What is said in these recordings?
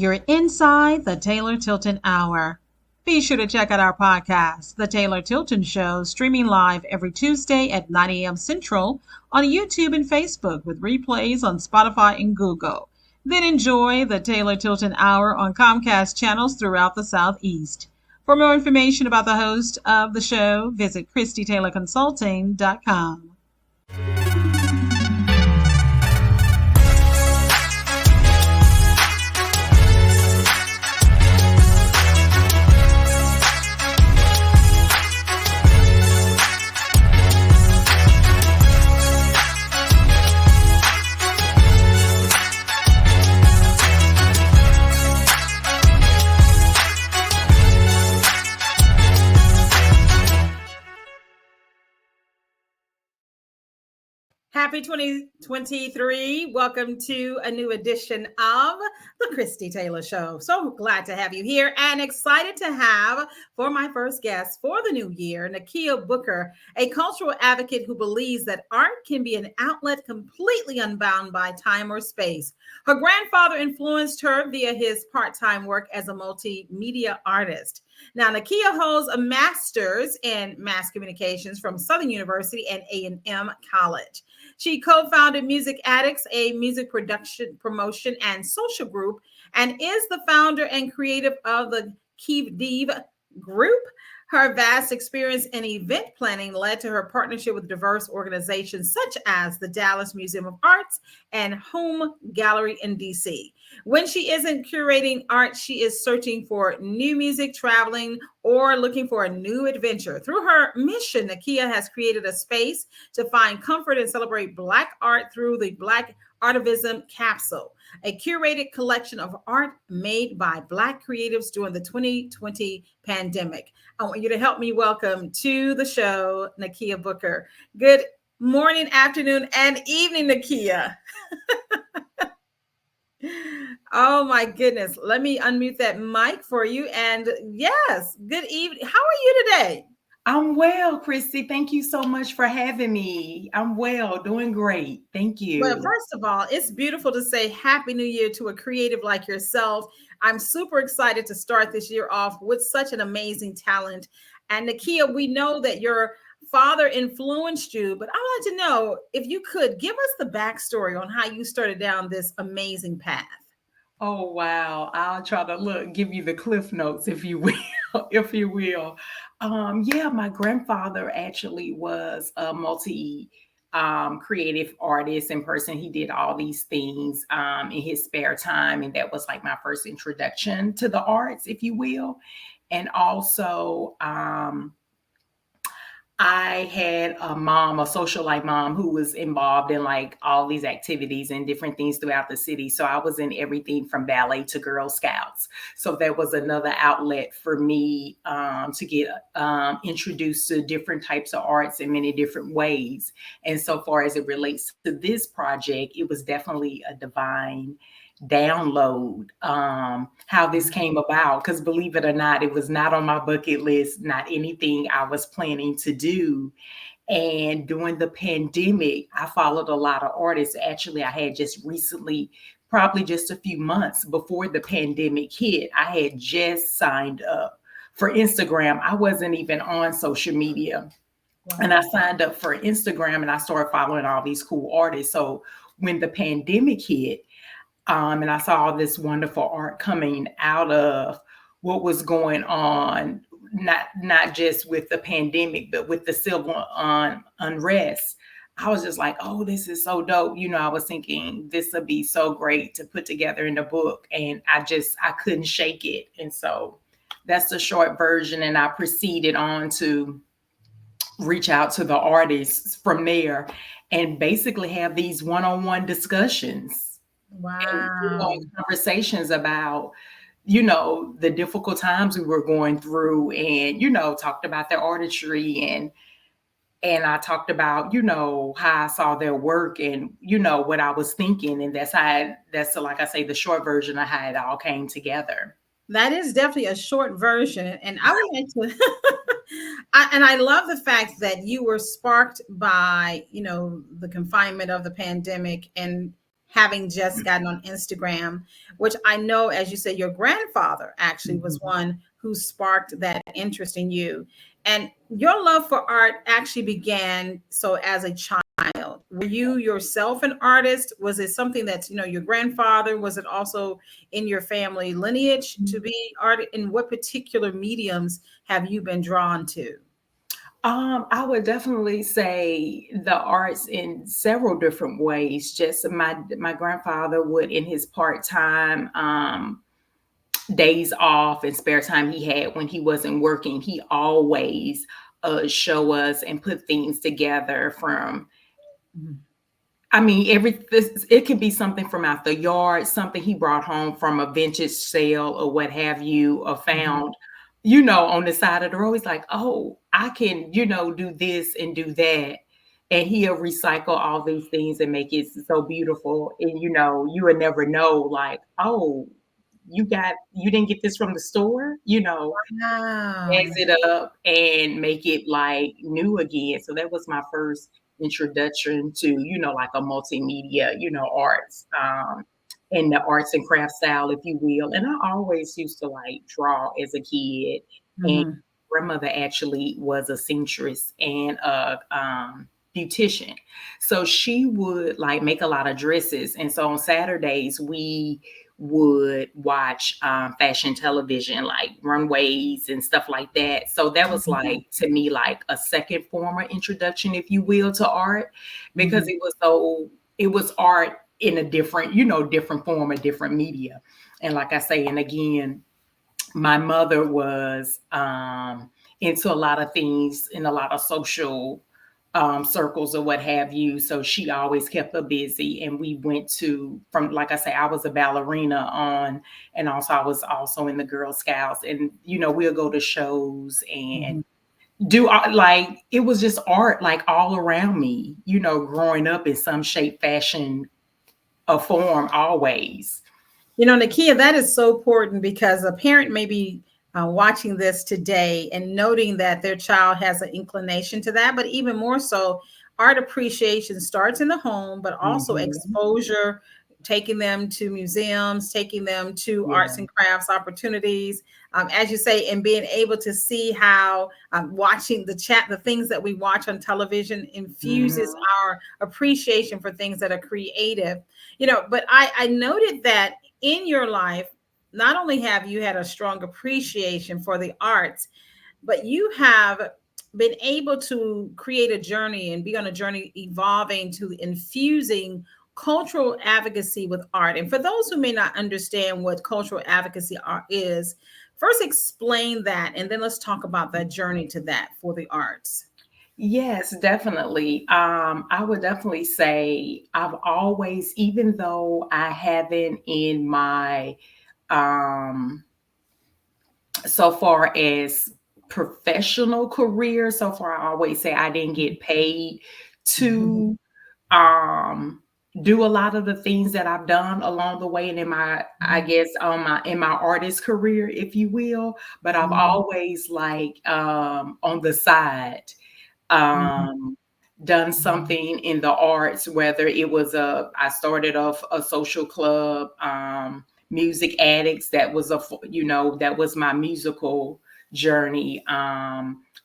You're inside the Taylor Tilton Hour. Be sure to check out our podcast, The Taylor Tilton Show, streaming live every Tuesday at 9 a.m. Central on YouTube and Facebook with replays on Spotify and Google. Then enjoy the Taylor Tilton Hour on Comcast channels throughout the Southeast. For more information about the host of the show, visit ChristieTaylorConsulting.com. Happy 2023. Welcome to a new edition of the Christie Taylor Show. So glad to have you here and excited to have for my first guest for the new year, Nakia Booker, a cultural advocate who believes that art can be an outlet completely unbound by time or space. Her grandfather influenced her via his part-time work as a multimedia artist. Now, Nakia holds a master's in mass communications from Southern University and A&M College. She co-founded Music Addicts, a music production, promotion, and social group, and is the founder and creative of the Kreadiv Group. Her vast experience in event planning led to her partnership with diverse organizations such as the Dallas Museum of Arts and Homme Gallery in DC. When she isn't curating art, she is searching for new music, traveling, or looking for a new adventure. Through her mission, Nakia has created a space to find comfort and celebrate Black art through the Black Artivism Capsule, a curated collection of art made by Black creatives during the 2020 pandemic. I want you to help me welcome to the show, Nakia Booker. Good morning, afternoon, and evening, Nakia. Oh my goodness. Let me unmute that mic for you. And yes, good evening. How are you today? I'm well, Christy. Thank you so much for having me. I'm well, doing great. Thank you. Well, first of all, it's beautiful to say Happy New Year to a creative like yourself. I'm super excited to start this year off with such an amazing talent. And Nakia, we know that your father influenced you, but I wanted to know if you could give us the backstory on how you started down this amazing path. Oh, wow. I'll try to give you the cliff notes, if you will, if you will. My grandfather actually was a creative artist in person. He did all these things in his spare time. And that was like my first introduction to the arts, if you will. And also, I had a socialite mom who was involved in like all these activities and different things throughout the city. So I was in everything from ballet to Girl Scouts. So that was another outlet for me to get introduced to different types of arts in many different ways. And so far as it relates to this project, it was definitely a divine download how this came about, because believe it or not, it was not on my bucket list, not anything I was planning to do. And during the pandemic, I followed a lot of artists. Actually, I had just recently, probably just a few months before the pandemic hit, I had just signed up for Instagram. I wasn't even on social media. Wow. And I signed up for Instagram and I started following all these cool artists. So when the pandemic hit, and I saw all this wonderful art coming out of what was going on, not just with the pandemic, but with the civil unrest. I was just like, oh, this is so dope. You know, I was thinking this would be so great to put together in a book. And I couldn't shake it. And so that's the short version. And I proceeded on to reach out to the artists from there and basically have these one-on-one discussions. Wow. And conversations about, you know, the difficult times we were going through, and, you know, talked about their artistry, and I talked about, you know, how I saw their work and, you know, what I was thinking. And that's like I say, the short version of how it all came together. That is definitely a short version. And I would like to, and I love the fact that you were sparked by, you know, the confinement of the pandemic and having just gotten on Instagram, which I know, as you said, your grandfather actually was one who sparked that interest in you. And your love for art actually began so as a child. Were you yourself an artist? Was it something that's, your grandfather? Was it also in your family lineage to be art? In what particular mediums have you been drawn to? I would definitely say the arts in several different ways. Just my grandfather would, in his part-time days off and spare time he had when he wasn't working, he always show us and put things together from. I mean, it could be something from out the yard, something he brought home from a vintage sale or what have you, or found, on the side of the road. He's like, oh, I can, do this and do that. And he'll recycle all these things and make it so beautiful. And, you would never know, like, oh, you didn't get this from the store, Wow. mix it up and make it like new again. So that was my first introduction to, like a multimedia, arts, and the arts and craft style, if you will. And I always used to like draw as a kid. And grandmother actually was a seamstress and a beautician. So she would like make a lot of dresses. And so on Saturdays, we would watch fashion television, like runways and stuff like that. So that was like, to me, like a second form of introduction, if you will, to art, because it was art in a different, different form, a different media. And like I say, and again, my mother was into a lot of things in a lot of social circles or what have you. So she always kept her busy. And we went like I say, I was a ballerina and also I was also in the Girl Scouts. And, we'll go to shows and do like, it was just art like all around me, growing up in some shape, fashion, or form always. Nakia, that is so important because a parent may be watching this today and noting that their child has an inclination to that, but even more so, art appreciation starts in the home, but also exposure, taking them to museums, taking them to arts and crafts opportunities, as you say, and being able to see how watching the things that we watch on television infuses our appreciation for things that are creative. But I noted that in your life, not only have you had a strong appreciation for the arts, but you have been able to create a journey and be on a journey evolving to infusing cultural advocacy with art. And for those who may not understand what cultural advocacy art is, first explain that, and then let's talk about that journey to that for the arts. Yes, definitely. I would definitely say I've always, even though I haven't in my, so far as professional career, so far I always say I didn't get paid to do a lot of the things that I've done along the way and in my, I guess, in my artist career, if you will. But I've always like on the side done something in the arts, whether it was I started off a social club, music addicts. That was that was my musical journey,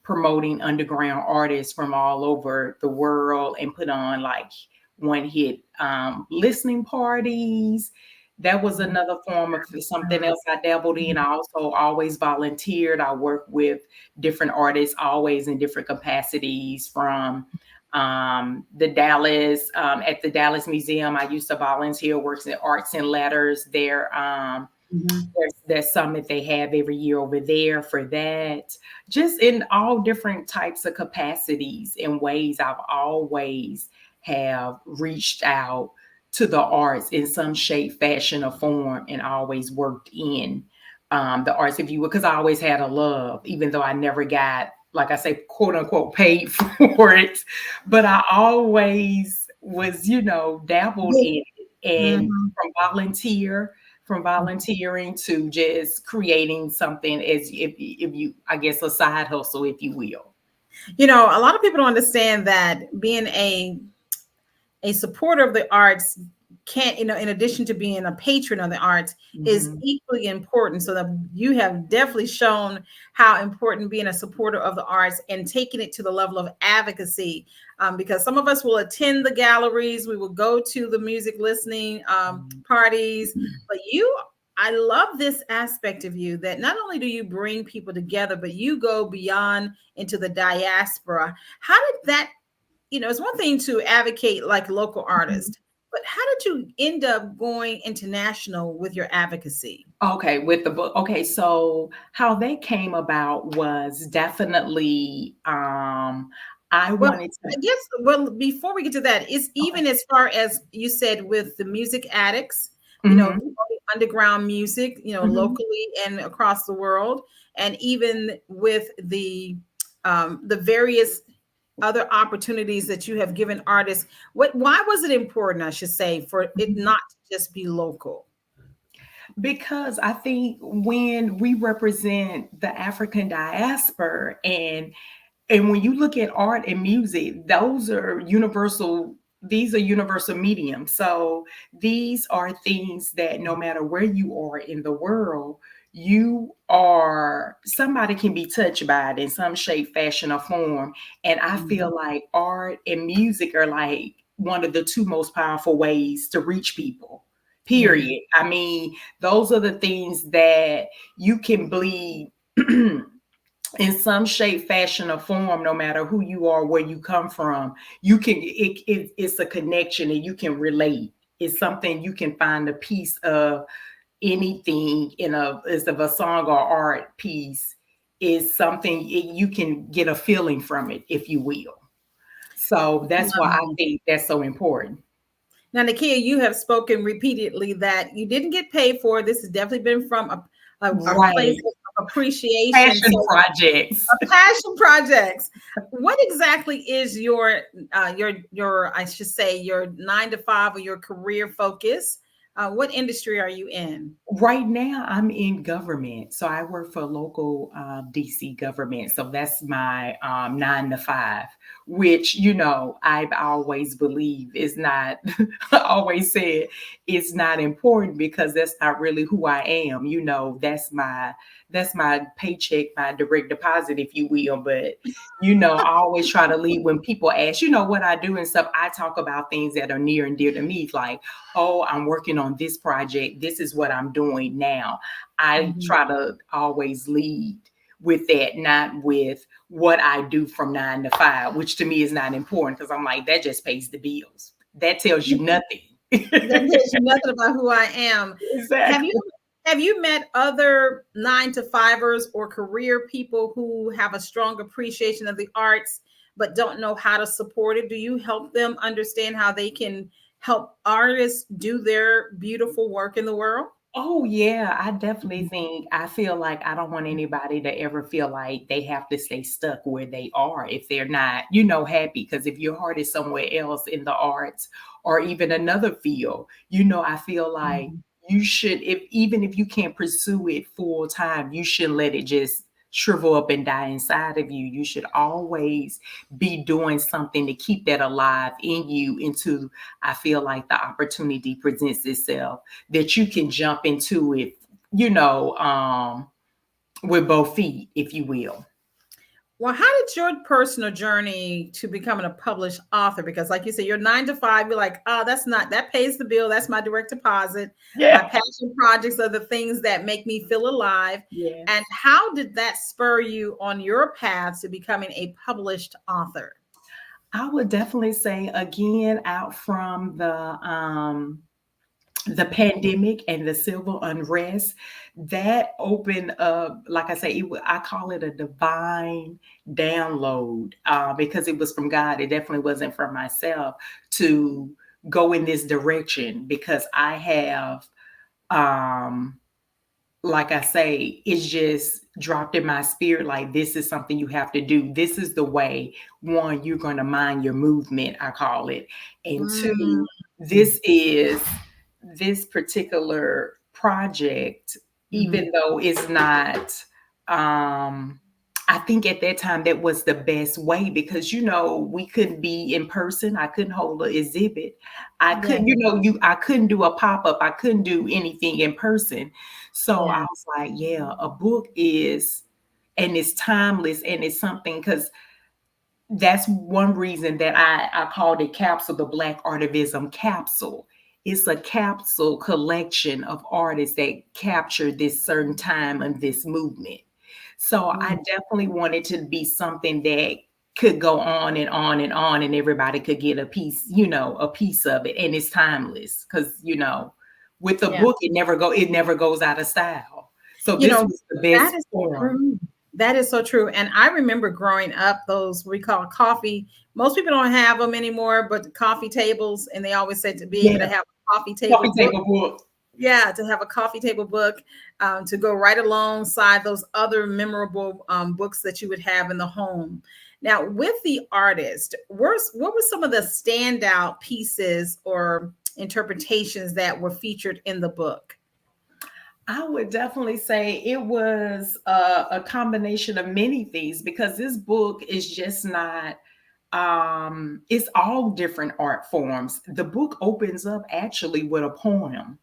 promoting underground artists from all over the world and put on like one hit listening parties. That was another form of something else I dabbled in. I also always volunteered. I worked with different artists, always in different capacities, from the Dallas, at the Dallas Museum. I used to volunteer, works in arts and letters there. There's summit they have every year over there for that. Just in all different types of capacities and ways, I've always have reached out to the arts in some shape, fashion, or form, and always worked in the arts, if you will, because I always had a love, even though I never got, like I say, quote unquote, paid for it. But I always was, dabbled in it. And from volunteering to just creating something as if you, I guess, a side hustle, if you will. A lot of people don't understand that being a supporter of the arts can't, in addition to being a patron of the arts, is Mhm. equally important. So that you have definitely shown how important being a supporter of the arts and taking it to the level of advocacy. Because some of us will attend the galleries, we will go to the music listening parties, but I love this aspect of you, that not only do you bring people together, but you go beyond into the diaspora. How did that, it's one thing to advocate like local artists, but how did you end up going international with your advocacy? Okay, with the book. Okay, so how they came about was definitely I Well, wanted to. I guess, well, before we get to that, it's Okay. even as far as you said with the music addicts, Mhm. all the underground music, Mhm. locally and across the world, and even with the various other opportunities that you have given artists. Why was it important, I should say, for it Mhm. not to just be local? Because I think when we represent the African diaspora, and when you look at art and music, those are universal. These are universal mediums. So these are things that no matter where you are in the world, somebody can be touched by it in some shape, fashion, or form. And I Mhm. feel like art and music are like one of the two most powerful ways to reach people. Yeah. Period. I mean, those are the things that you can bleed in some shape, fashion, or form, no matter who you are, where you come from. It's a connection and you can relate. It's something you can find a piece of. Anything is of a song or art piece is something you can get a feeling from it, if you will. So that's why I Um, think that's so important. Now, Nakia, you have spoken repeatedly that you didn't get paid for it. This has definitely been from a place Right. of appreciation. Passion So, projects. a passion projects. What exactly is your I should say your 9 to 5 or your career focus? What industry are you in? Right now, I'm in government. So I work for local DC government. So that's my 9 to 5, which, I've always believed is not, I always said it's not important because that's not really who I am. That's my paycheck, my direct deposit, if you will. But, I always try to lead when people ask, what I do and stuff. I talk about things that are near and dear to me, like, oh, I'm working on this project. This is what I'm doing now. I Mhm. try to always lead with that, not with what I do from 9 to 5, which to me is not important because I'm like, that just pays the bills. That tells you nothing. That tells you nothing about who I am. Have you Exactly. have you met other 9 to 5ers or career people who have a strong appreciation of the arts but don't know how to support it? Do you help them understand how they can help artists do their beautiful work in the world? Oh yeah, I definitely Mhm. think I feel like I don't want anybody to ever feel like they have to stay stuck where they are if they're not, happy. Because if your heart is somewhere else in the arts or even another field, I feel like Mhm. you should, if even if you can't pursue it full time, you shouldn't let it just shrivel up and die inside of you. You should always be doing something to keep that alive in you until I feel like the opportunity presents itself that you can jump into it, with both feet, if you will. Well, how did your personal journey to becoming a published author? Because, like you said, you're 9 to 5. You're like, oh, that pays the bill. That's my direct deposit. My Yeah. passion projects are the things that make me feel alive. And Yes. how did that spur you on your path to becoming a published author? I would definitely say again, out from the pandemic and the civil unrest that opened up, like I say, I call it a divine download, because it was from God. It definitely wasn't from myself to go in this direction because I have, um, like I say, it's just dropped in my spirit. Like, this is something you have to do. This is the way, one, you're going to mind your movement, I call it. And Mm. two, this particular project, Mhm. even though it's not, um, I think at that time that was the best way because, we couldn't be in person. I couldn't hold an exhibit. I Yeah. couldn't, I couldn't do a pop-up. I couldn't do anything in person. So I Yeah. was like, yeah, a book is, and it's timeless and it's something because that's one reason that I called it Capsule, the Black Artivism Capsule. It's a capsule collection of artists that capture this certain time and this movement. So I definitely wanted to be something that could go on and on and on, and everybody could get a piece, a piece of it, and it's timeless because with the Yeah. book it never goes out of style. So You this know, was the best that is form. true. That is so true. And I remember growing up, those we call coffee. Most people don't have them anymore, but coffee tables, and they always said to be able to Yeah, have a coffee table coffee book. table book. Yeah, to have a coffee table book to go right alongside those other memorable books that you would have in the home. Now, with the artist, what were some of the standout pieces or interpretations that were featured in the book? I would definitely say it was a combination of many things because this book is just not, it's all different art forms. The book opens up actually with a poem.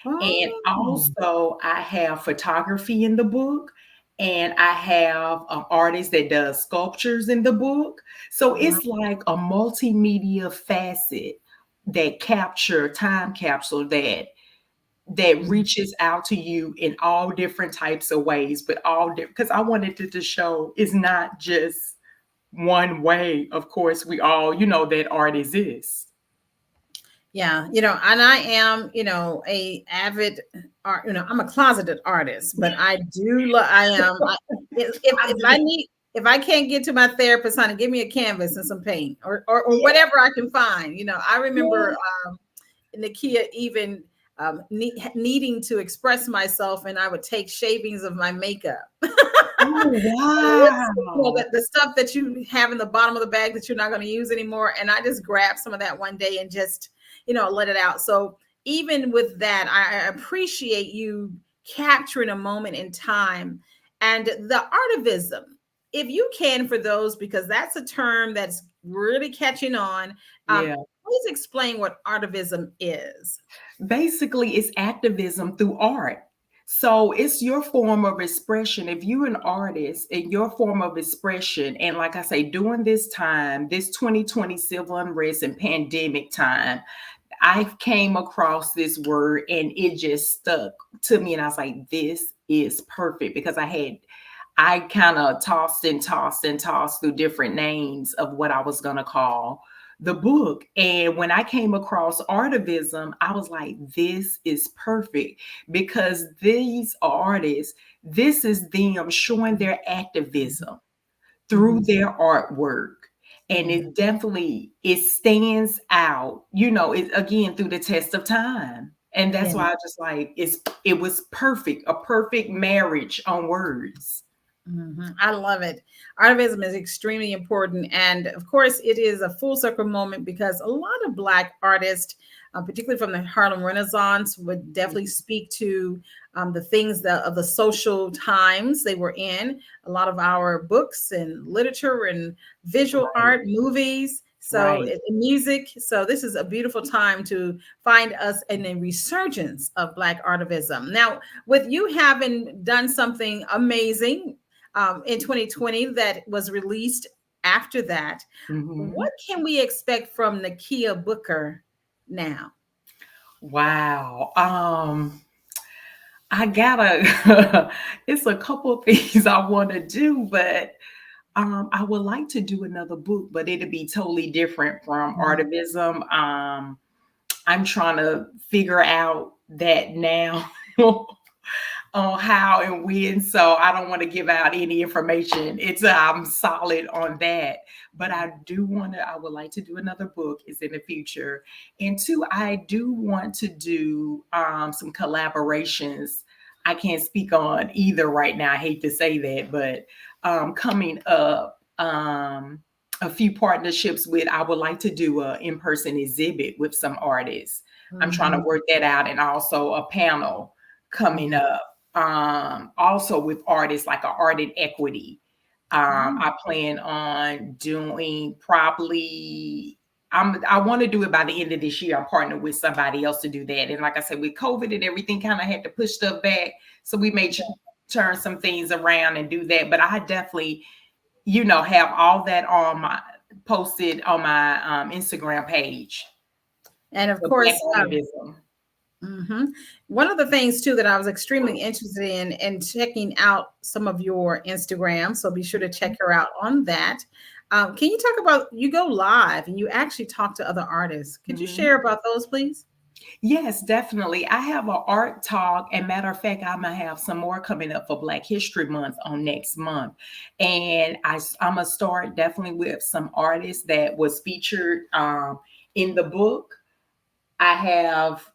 And Oh, also, I have photography in the book, and I have an artist that does sculptures in the book. So wow. it's like a multimedia facet that time capsule that reaches out to you in all different types of ways, but all different because I wanted it to show it's not just one way. Of course, we all, that art exists. Yeah, and I am, a avid art, I'm a closeted artist, but I do love, if I need, if I can't get to my therapist, honey, give me a canvas and some paint or Yeah. whatever I can find. I remember Yeah. Nakia even needing to express myself, and I would take shavings of my makeup. Oh, The, wow. the stuff that you have in the bottom of the bag that you're not going to use anymore. And I just grabbed some of that one day and just, let it out. So even with that, I appreciate you capturing a moment in time and the artivism. If you can, for those, because that's a term that's really catching on, Yeah. please explain what artivism is. Basically, it's activism through art. So it's your form of expression. If you're an artist and your form of expression, and like I say, during this time, this 2020 civil unrest and pandemic time, I came across this word and it just stuck to me. And I was like, this is perfect because I kind of tossed and tossed and tossed through different names of what I was going to call the book. And when I came across Artivism, I was like, this is perfect because these artists, this is them showing their activism through Mhm. their artwork. And Mhm. it stands out, it again through the test of time. And that's Yeah. why I just like it was perfect, a perfect marriage on words. I love it. Artivism is extremely important. And of course, it is a full circle moment because a lot of Black artists, particularly from the Harlem Renaissance, would definitely speak to the things of the social times they were in. A lot of our books and literature and visual Right, art, movies. So, right. music. So, this is a beautiful time to find us in a resurgence of Black artivism. Now, with you having done something amazing in 2020 that was released after that. Mhm. What can we expect from Nakia Booker now? Wow. I gotta it's a couple of things I want to do, but I would like to do another book, but it'll be totally different from Mhm. artivism. I'm trying to figure out that now on how and when. So I don't want to give out any information. I'm solid on that. But I would like to do another book is in the future. And two, I do want to do some collaborations. I can't speak on either right now. I hate to say that, but coming up, a few partnerships with, I would like to do a in-person exhibit with some artists. I'm trying to Mhm. work that out, and also a panel coming up, also with artists like a art and equity. I plan on doing probably, I want to do it by the end of this year. I'm partnering with somebody else to do that. And like I said, with COVID and everything, kind of had to push stuff back. So we may turn some things around and do that. But I definitely, have all that on my posted on my Instagram page. And of course, Mm-hmm. One of the things too that I was extremely interested in checking out some of your Instagram. So be sure to check her out on that. Can you talk about, you go live and you actually talk to other artists? Could you share about those, please? Yes, definitely. I have an art talk, and matter of fact, I'm gonna have some more coming up for Black History Month on next month. And I'm gonna start definitely with some artists that was featured in the book. I have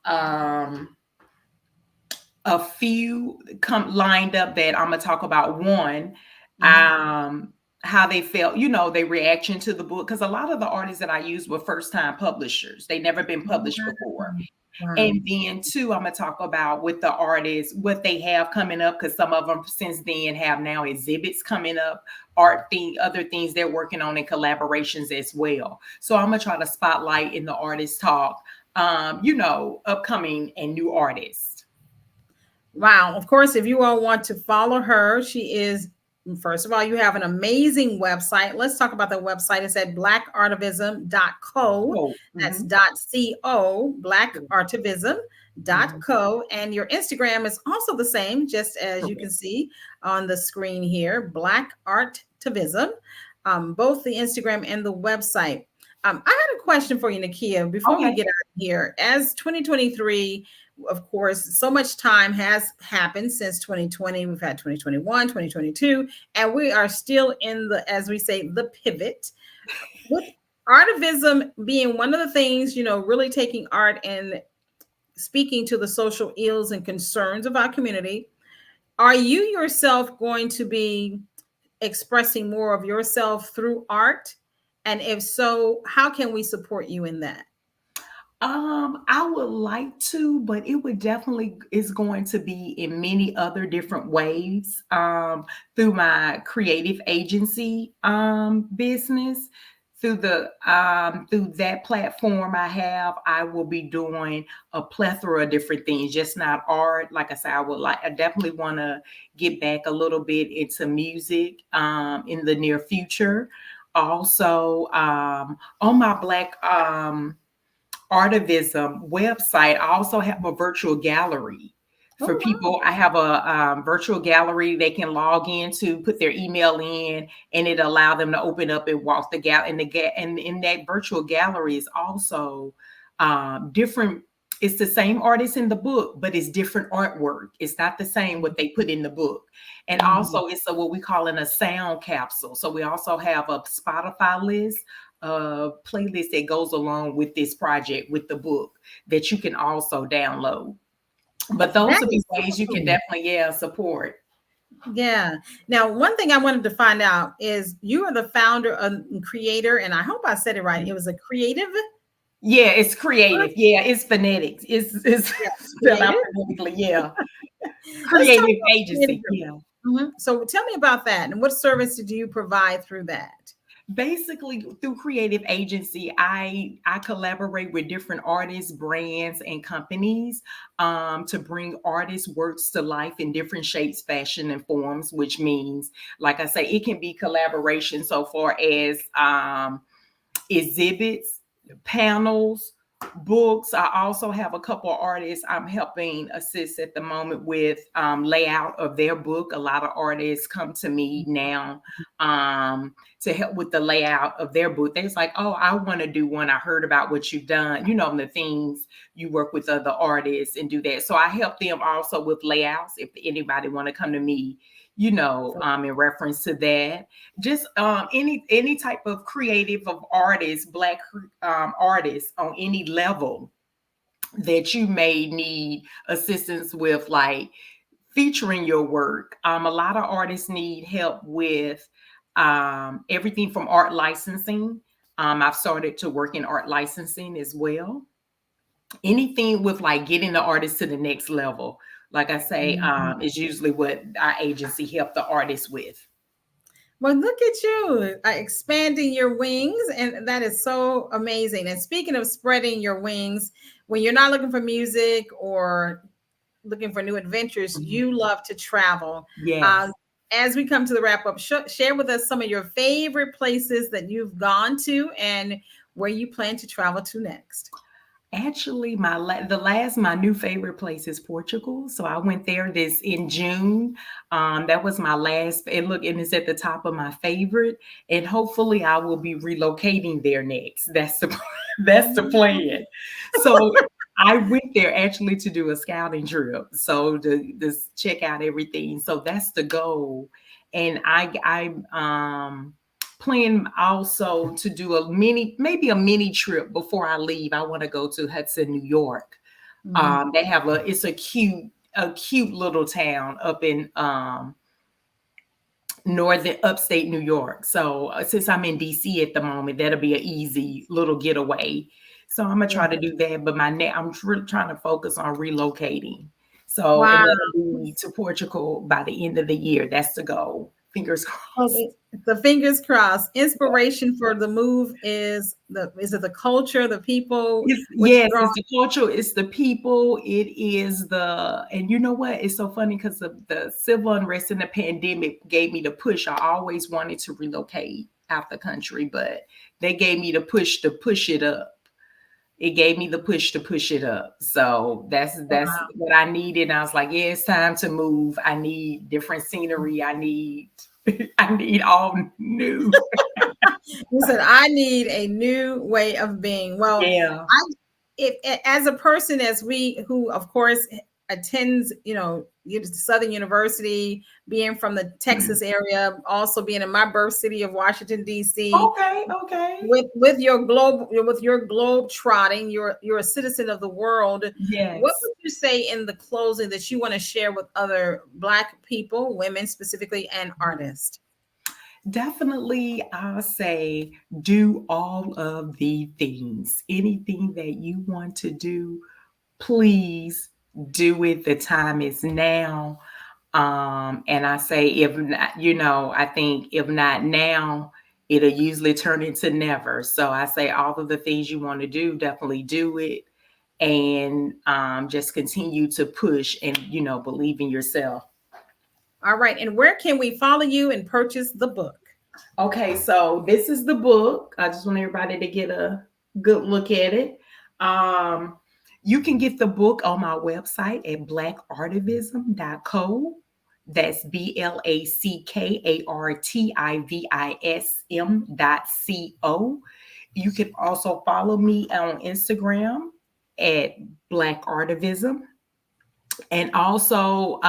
a few lined up that I'm gonna talk about. One, how they felt, their reaction to the book, because a lot of the artists that I used were first-time publishers. They never been published before. Wow. And then two, I'm gonna talk about with the artists what they have coming up, because some of them since then have now exhibits coming up, other things they're working on in collaborations as well. So I'm gonna try to spotlight in the artist talk, upcoming and new artists. Wow. Of course, if you all want to follow her, she is, first of all, you have an amazing website. Let's talk about the website. It's at blackartivism.co. That's .co, blackartivism.co. And your Instagram is also the same, just as you can see on the screen here, Black Artivism, both the Instagram and the website. I had a question for you, Nakia, before we get out of here. As 2023, of course, so much time has happened since 2020. We've had 2021, 2022, and we are still in the, as we say, the pivot. With artivism being one of the things, really taking art and speaking to the social ills and concerns of our community, are you yourself going to be expressing more of yourself through art? And if so, how can we support you in that? I would like to, but it would definitely is going to be in many other different ways, through my creative agency business. Through that platform I will be doing a plethora of different things, just not art. Like I said, I definitely want to get back a little bit into music in the near future. Also, on my Black Artivism website, I also have a virtual gallery for people. I have a virtual gallery they can log into, put their email in, and it allow them to open up and walk the gallery. And in that virtual gallery is also different. It's the same artist in the book, but it's different artwork. It's not the same what they put in the book. And also it's what we call a sound capsule. So we also have a Spotify list, playlist that goes along with this project, with the book, that you can also download. But those are the ways you can definitely, support. Yeah. Now, one thing I wanted to find out is you are the founder and creator, and I hope I said it right. It was a creative. Yeah, it's creative. Yeah, it's phonetics. It's spelled out phonetically. Yeah. Creative agency. Yeah. So tell me about that, and what service do you provide through that? Basically, through creative agency, I collaborate with different artists, brands, and companies to bring artists' works to life in different shapes, fashion, and forms, which means, like I say, it can be collaboration so far as exhibits, panels, books. I also have a couple of artists I'm helping assist at the moment with layout of their book. A lot of artists come to me now to help with the layout of their book. They're like, oh, I want to do one. I heard about what you've done, the things you work with other artists and do that. So I help them also with layouts if anybody want to come to me, in reference to that. Just any type of creative of artists, Black artists on any level that you may need assistance with, like featuring your work. A lot of artists need help with everything from art licensing. I've started to work in art licensing as well. Anything with like getting the artist to the next level, like I say, is usually what our agency help the artists with. Well, look at you expanding your wings, and that is so amazing. And speaking of spreading your wings, when you're not looking for music or looking for new adventures, you love to travel. Yes. As we come to the wrap up, share with us some of your favorite places that you've gone to and where you plan to travel to next. Actually, my new favorite place is Portugal. So I went there this in June. That was my last, and look, and it's at the top of my favorite. And hopefully, I will be relocating there next. That's the that's the plan. So I went there actually to do a scouting trip, so to just check out everything. So that's the goal. And I plan also to do maybe a mini trip before I leave. I want to go to Hudson, New York. They have it's a cute little town up in northern upstate New York. So since I'm in DC at the moment, that'll be an easy little getaway. So I'm gonna try to do that. But I'm trying to focus on relocating. So and Wow. that'll be to Portugal by the end of the year. That's the goal. Fingers crossed. The fingers crossed. Inspiration for the move is it the culture, the people? Yes, it's the culture, it's the people, it is and you know what? It's so funny because the civil unrest and the pandemic gave me the push. I always wanted to relocate out the country, but they gave me the push to push it up. It gave me the push to push it up. So that's what I needed. I was like, yeah, it's time to move. I need different scenery. I need all new. You said I need a new way of being. Well, yeah. As a person who of course attends, Southern University, being from the Texas area, also being in my birth city of Washington, D.C. Okay. With your globe trotting, you're a citizen of the world. Yes. What would you say in the closing that you want to share with other Black people, women specifically, and artists? Definitely, I'll say do all of the things. Anything that you want to do, please do it. The time is now. And I say, if not, I think if not now, it'll usually turn into never. So I say all of the things you want to do, definitely do it. And just continue to push and, believe in yourself. All right. And where can we follow you and purchase the book? Okay, so this is the book. I just want everybody to get a good look at it. You can get the book on my website at blackartivism.co. That's blackartivism.co. You can also follow me on Instagram at Black Artivism. And also,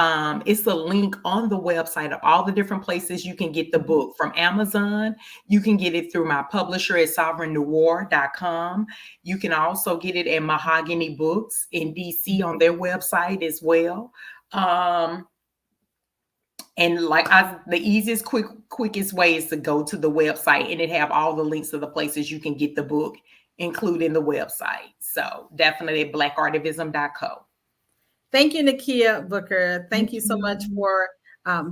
it's a link on the website of all the different places you can get the book. From Amazon, you can get it through my publisher at sovereignnoir.com. You can also get it at Mahogany Books in DC on their website as well. And the easiest, quickest way is to go to the website, and it have all the links to the places you can get the book, including the website. So definitely blackartivism.co. Thank you, Nakia Booker. Thank you so much for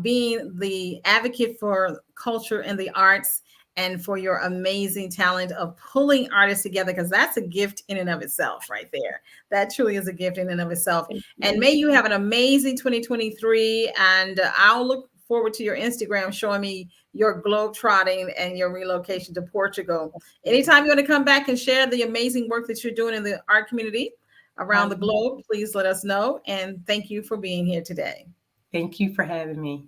being the advocate for culture and the arts, and for your amazing talent of pulling artists together, because that's a gift in and of itself right there. That truly is a gift in and of itself. And may you have an amazing 2023. And I'll look forward to your Instagram showing me your globe trotting and your relocation to Portugal. Anytime you want to come back and share the amazing work that you're doing in the art community around the globe, please let us know. And thank you for being here today. Thank you for having me.